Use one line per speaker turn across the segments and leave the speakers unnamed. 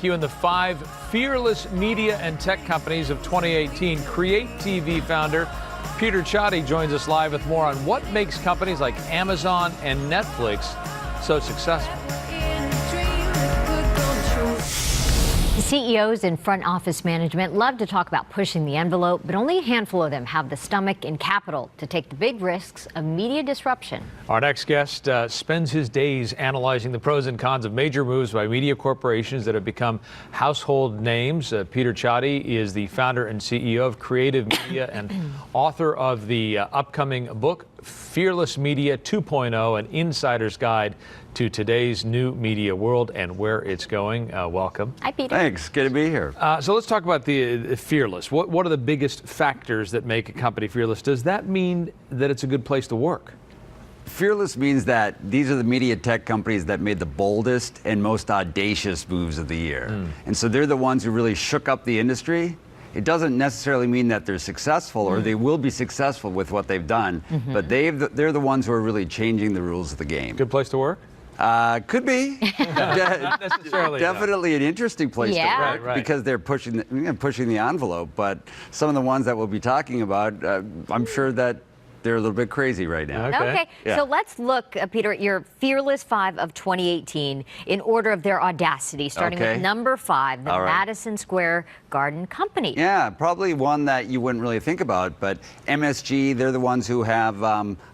IQ and the 5 fearless media and tech companies of 2018. Create TV founder Peter Csathy joins us live with more on what makes companies like Amazon and Netflix so successful.
CEOs and front office management love to talk about pushing the envelope, but only a handful of them have the stomach and capital to take the big risks of media disruption.
Our next guest spends his days analyzing the pros and cons of major moves by media corporations that have become household names. Peter Csathy is the founder and CEO of Creative Media and author of the upcoming book, Fearless Media 2.0, an insider's guide to today's new media world and where it's going. Welcome.
Hi, Peter.
Thanks. Good to be here.
So let's talk about the fearless. What are the biggest factors that make a company fearless? Does that mean that it's a good place to work?
Fearless means that these are the media tech companies that made the boldest and most audacious moves of the year. And so they're the ones who really shook up the industry. It doesn't necessarily mean that they're successful or they will be successful with what they've done, but they're the ones who are really changing the rules of the game.
Good place to work?
Could be. Definitely an interesting place to work because they're pushing the envelope. But some of the ones that we'll be talking about, I'm sure that they're a little bit crazy right now.
Okay. So let's look, Peter, at your Fearless 5 of 2018 in order of their audacity, starting with number 5, the Madison Square Garden Company.
Yeah, probably one that you wouldn't really think about, but MSG, they're the ones who have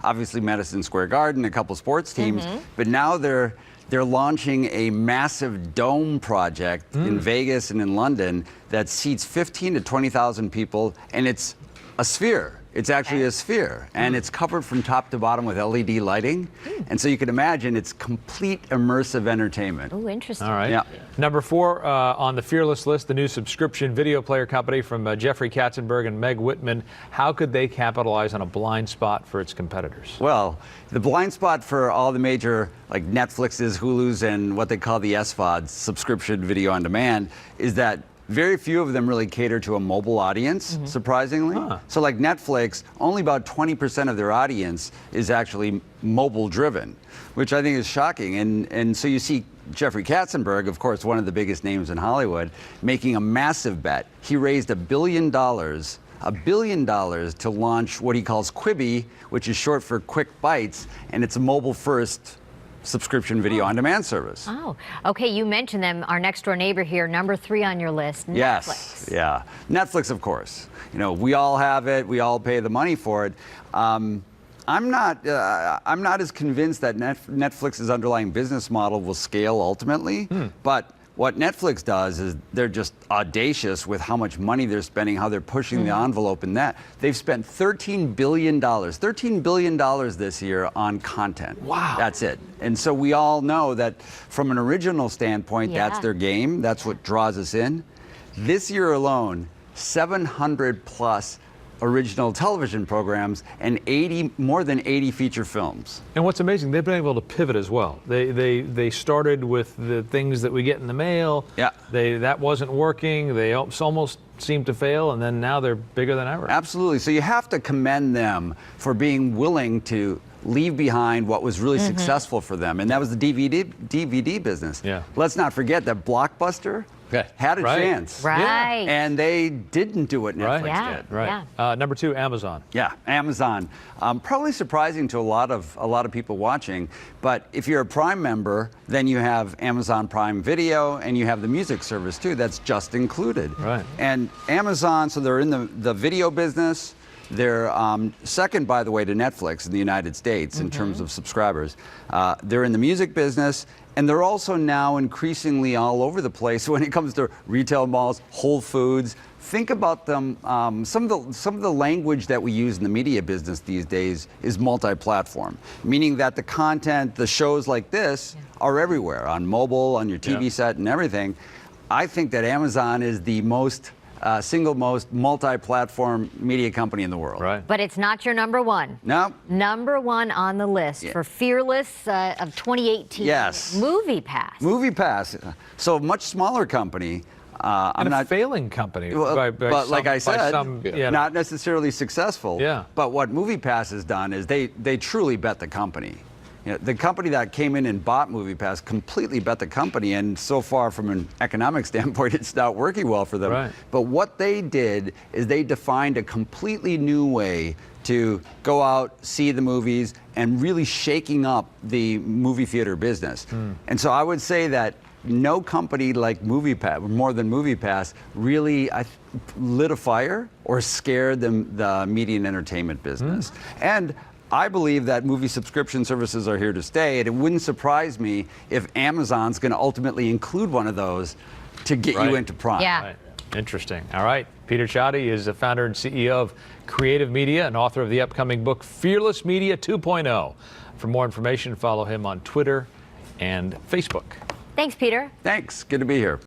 obviously Madison Square Garden, a couple sports teams, but now they're launching a massive dome project in Vegas and in London that seats 15 to 20,000 people, and it's a sphere. It's actually a sphere, and it's covered from top to bottom with LED lighting, and so you can imagine it's complete immersive entertainment.
Oh, interesting.
All right. Number 4 on the Fearless list, the new subscription video player company from Jeffrey Katzenberg and Meg Whitman. How could they capitalize on a blind spot for its competitors?
Well, the blind spot for all the major, like Netflix's, Hulu's, and what they call the SVODs, subscription video on demand, is that very few of them really cater to a mobile audience, surprisingly. So like Netflix, only about 20% of their audience is actually mobile driven, which I think is shocking. And so you see Jeffrey Katzenberg, of course, one of the biggest names in Hollywood, making a massive bet. He raised $1 billion to launch what he calls Quibi, which is short for Quick Bites, and it's a mobile-first subscription video on demand service.
Oh, okay. You mentioned them. Our next door neighbor here, number 3 on your list, Netflix.
Yes, yeah, Netflix, of course. You know, we all have it. We all pay the money for it. I'm not as convinced that Netflix's underlying business model will scale ultimately, but what Netflix does is they're just audacious with how much money they're spending, how they're pushing the envelope in that. They've spent $13 billion this year on content.
Wow.
That's it. And so we all know that from an original standpoint, that's their game. That's what draws us in. This year alone, 700 plus original television programs and more than 80 feature films.
And what's amazing, they've been able to pivot as well. They started with the things that we get in the mail.
Yeah.
That wasn't working. They almost seemed to fail, and then now they're bigger than ever.
Absolutely. So you have to commend them for being willing to leave behind what was really successful for them, and that was the DVD business.
Yeah.
Let's not forget that Blockbuster had a chance.
Right.
And they didn't do what Netflix did.
Right. Number 2, Amazon.
Yeah, Amazon. Probably surprising to a lot of people watching, but if you're a Prime member, then you have Amazon Prime Video, and you have the music service too. That's just included.
Right.
And Amazon, so they're in the video business. They're second, by the way, to Netflix in the United States in terms of subscribers. They're in the music business, and they're also now increasingly all over the place when it comes to retail malls, Whole Foods. Think about them. Some of the language that we use in the media business these days is multi-platform, meaning that the content, the shows like this, are everywhere on mobile, on your TV set, and everything. I think that Amazon is the single most multi-platform media company in the world.
Right.
But it's not your number 1.
No.
Number 1 on the list for Fearless of 2018.
Yes.
MoviePass.
MoviePass. So a much smaller company.
I'm not a failing company.
But like I said, not necessarily successful.
Yeah.
But what MoviePass has done is they truly bet the company. You know, the company that came in and bought MoviePass completely bet the company, and so far from an economic standpoint, it's not working well for them.
Right.
But what they did is they defined a completely new way to go out, see the movies, and really shaking up the movie theater business. And so I would say that no company like MoviePass, more than MoviePass, really lit a fire or scared the media and entertainment business. And I believe that movie subscription services are here to stay, and it wouldn't surprise me if Amazon's going to ultimately include one of those to get you into Prime.
Yeah.
Right. Interesting. All right. Peter Csathy is the founder and CEO of Creative Media and author of the upcoming book, Fearless Media 2.0. For more information, follow him on Twitter and Facebook.
Thanks, Peter.
Thanks. Good to be here.